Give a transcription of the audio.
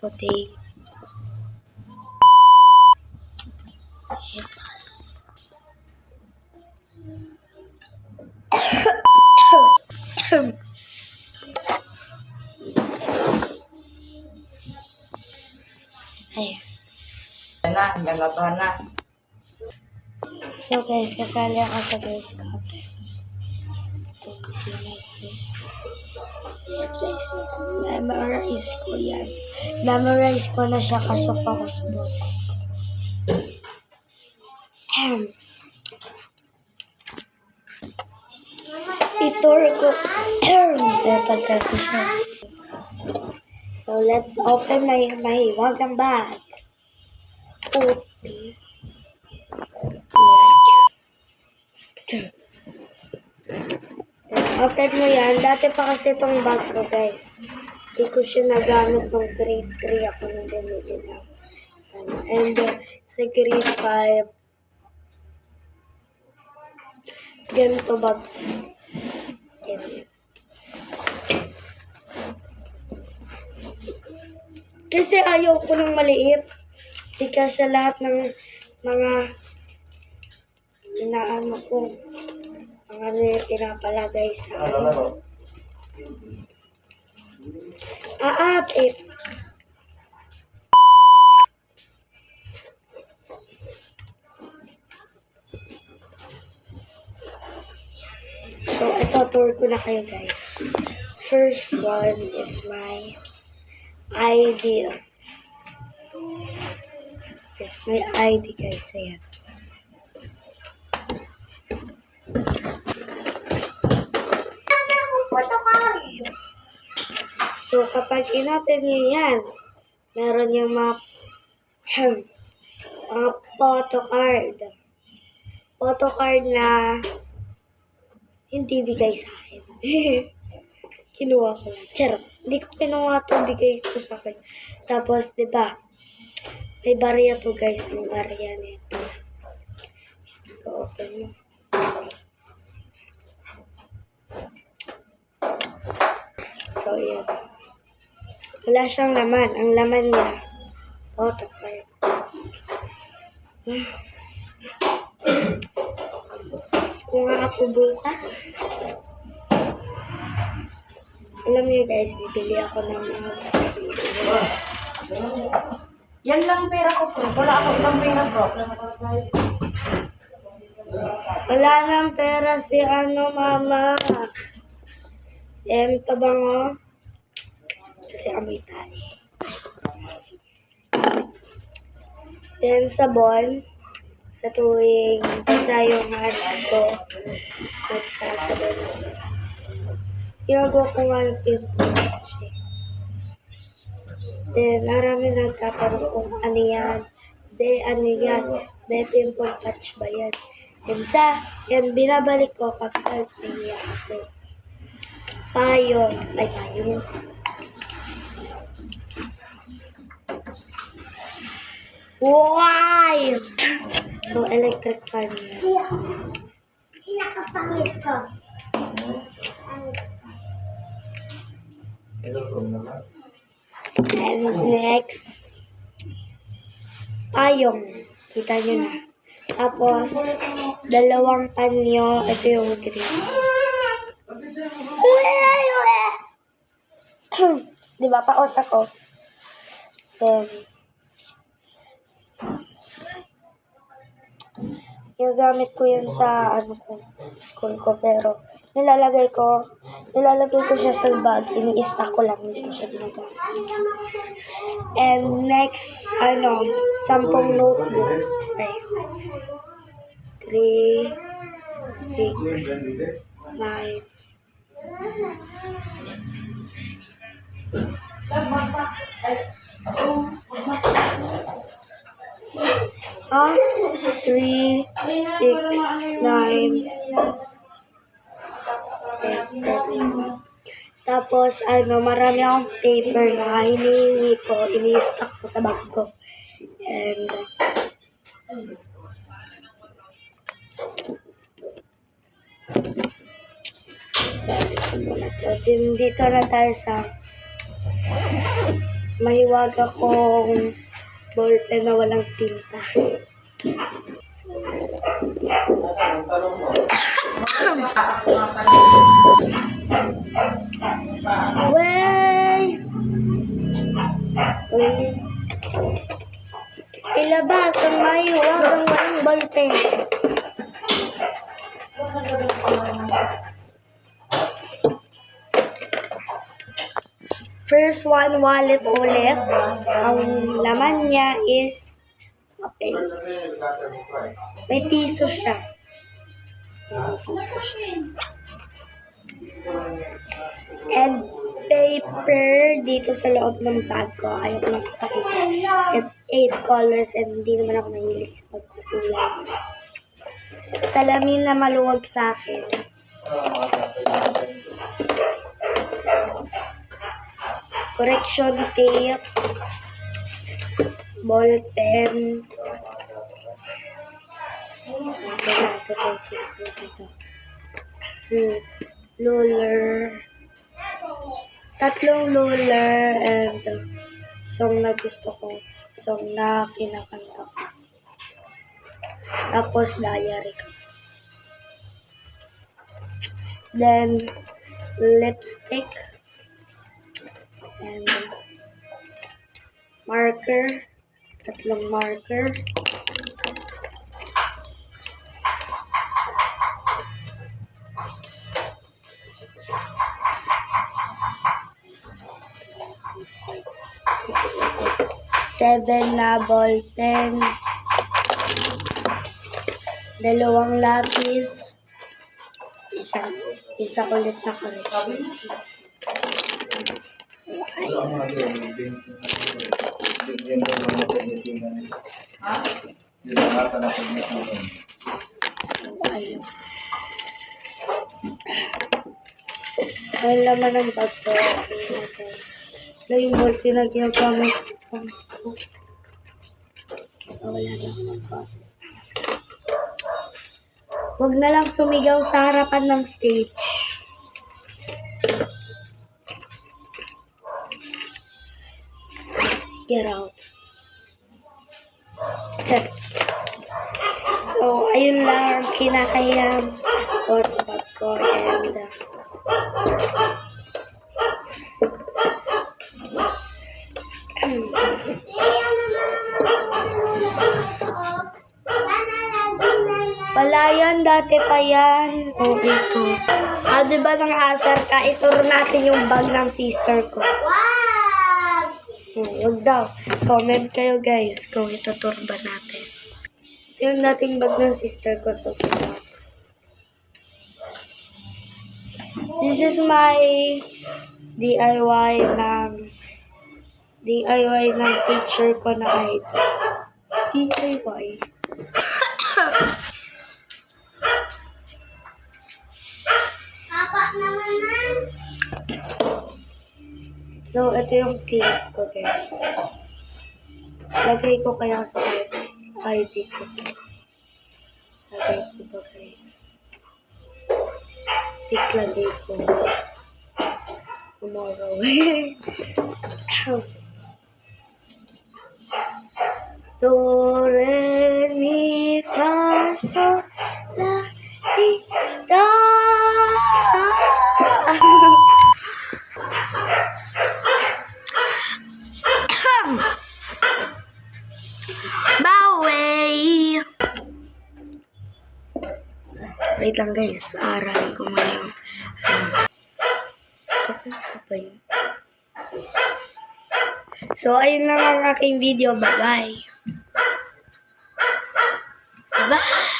today. Ayan. Gagatuhan na. So guys, kasali ako sa Girl Scouter. Guys, memorize ko yan. Memorize ko na siya, kasok ako sa boses ko. I-tour ko. Pepal ko siya. So let's open my mahiwag ng bag. Open. Open mo yan. Dati pa kasi itong bag ko, guys. Hindi ko siya nagamit nung grade 3 ako nung binili na. And sa grade 5, ganito bag. Ganyan. Kasi ayaw ko ng maliit. Hindi kasi lahat ng mga inaano ko. Ang ano yung pinapalagay sa ano. Aapit. So, ito tour ko na kayo, guys. First one is my ID. Yes, my ID, guys. Ayan. So, kapag in-open nyo yan, meron yung mga photo card. Photo card na hindi bigay sa akin. Kinuha ko lang. Charot. Hindi ko kinuha to, bigay ko sa akin. Tapos, di ba, may barya to, guys. Ang barya nito. Ito, open mo. So, yan. Wala siyang laman. Ang laman niya, photo card. Gusto ko nga ako bukas. Alam niyo guys, bibili ako ng mga gusto. Yan lang pera ko, bro. Wala ako ibang pera, bro. Wala nang pera si mama. Pabango. Kasi amoy tayo. Then, sabon. Sa tuwing basa yung hanap ko, nagsasabon ako. Ginagawa ko nga yung pimple kasi. Then, marami nagtatanong kung ano yan. Ano yan? Pimple patch ba yan? Yan, binabalik ko kapag naiyak ako. Payong. Wow! So, electric fan yan. Pinakapangit ko. And next, payong. Kita nyo na. Tapos, dalawang panyo. Ito yung green. Diba, paos ako. Then, gamit ko yun sa school ko, pero nilalagay ko siya sa bag, ini-stack ko lang, hindi ko siya ginagamit. And next, 10 notebook. Okay. 3, 6, 9. Ah, 3, 6, 9. Tapos, marami akong paper na hinihingi ko, ini-stack ko sa bag ko. And, dito na tayo sa mahiwag akong ballpen na walang tinta. So, Wait! So, ilabas ang mahiwag ang walang ballpen. First one, wallet ulit. Ang laman niya is papel. May piso siya. May piso siya. And paper dito sa loob ng bag ko. Ayoko lang pakita. At 8 colors and hindi naman ako mahilig sa pagkukulay. Salamin na maluwag sa akin. Correction tape, ball pen, ruler, tatlong ruler, and song na gusto ko, song na kinakanta ko. Tapos diary ko. Then, lipstick. And marker, tatlong marker. Seven na ball pen. Dalawang lapis. Isa ulit na correction. So, ayun. Ayun. Ayun naman ang bag ko. Ayun, guys. Wala yung ball pinag-gamit pang school. Wala na ako ng process talaga. Huwag na lang sumigaw sa harapan ng stage. Get out. Check. So, ayun lang ang kinakayang ko sa bag ko. And, wala yan, dati pa yan. Okay ko. Diba nang asar ka, ituro natin yung bag ng sister ko. Huwag daw. Comment kayo guys kung ituturo ba natin. Ito yung dating bag ng sister ko. So, this is my DIY ng teacher ko na ID. DIY. So, ito yung clip ko, guys. Lagay ko kaya sa ID ko. Lagay ko ba, guys? Lagay ko. Tomorrow. Do, re, mi, fa, sol, la, ti, do. Bawi! Wait lang guys, aaralin ko muna yung ano ba yun? So, ayun lang ang aking video. Bye-bye! Bye-bye!